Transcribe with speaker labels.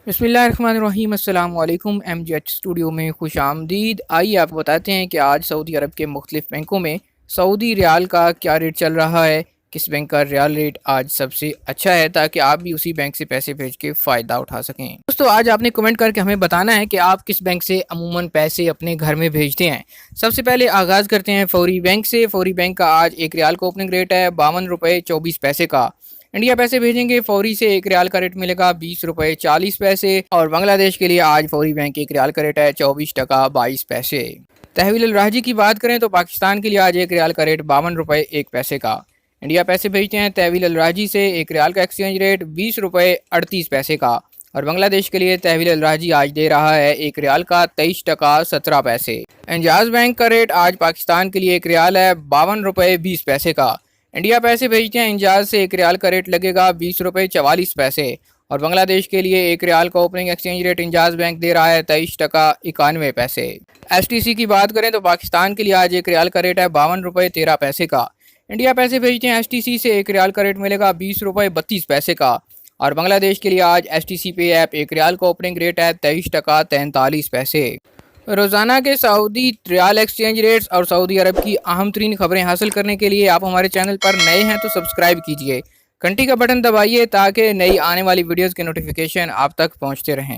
Speaker 1: बिस्मिल्लाहिर्रहमानिर्रहीम अस्सलाम वालेकुम। MGH स्टूडियो में खुश आमदीद। आइए आपको बताते हैं कि आज सऊदी अरब के मुख्तलिफ बैंकों में सऊदी रियाल का क्या रेट चल रहा है, किस बैंक का रियाल रेट आज सबसे अच्छा है, ताकि आप भी उसी बैंक से पैसे भेज के फ़ायदा उठा सकें। दोस्तों, आज आपने कमेंट करके हमें बताना है कि आप किस बैंक से अमूमन पैसे अपने घर में भेजते हैं। सबसे पहले आगाज़ करते हैं फौरी बैंक से। फौरी बैंक का आज एक रियाल का ओपनिंग रेट है 52 रुपये 24 पैसे का। इंडिया पैसे भेजेंगे फौरी से एक रियाल का रेट मिलेगा 20 रुपये 40 पैसे। और बांग्लादेश के लिए आज फौरी बैंक एक रियाल का रेट है 24 टका 22 पैसे। तहवील अल राजी की बात करें तो पाकिस्तान के लिए आज एक रियाल का रेट 52 रुपये 1 पैसे का। इंडिया पैसे भेजते हैं तहवील अल राजी से एक रियाल का एक्सचेंज रेट 20 रुपये 38 पैसे का। और बांग्लादेश के लिए तहवील अल राजी आज दे रहा है एक रियाल का 23 टका 17 पैसे। एंजाज बैंक का रेट आज पाकिस्तान के लिए एक रियाल है 52 रुपये 20 पैसे का। इंडिया पैसे भेजते हैं इंजाज से एक रियाल का रेट लगेगा 20 रुपये 44 पैसे। और बांग्लादेश के लिए एक रियाल का ओपनिंग एक्सचेंज रेट इंजाज बैंक दे रहा है 23 टका 91 पैसे। STC की बात करें तो पाकिस्तान के लिए आज एक रियाल का रेट है 52 रुपये 13 पैसे का। इंडिया पैसे भेजते हैं STC से एक रियाल का रेट मिलेगा 20 रुपये 32 पैसे का। और बांग्लादेश के लिए आज STC पे ऐप एक रियाल का ओपनिंग रेट है 23 टका 43 पैसे। रोज़ाना के सऊदी रियाल एक्सचेंज रेट्स और सऊदी अरब की अहम तरीन खबरें हासिल करने के लिए आप हमारे चैनल पर नए हैं तो सब्सक्राइब कीजिए, घंटी का बटन दबाइए ताकि नई आने वाली वीडियोस के नोटिफिकेशन आप तक पहुंचते रहें।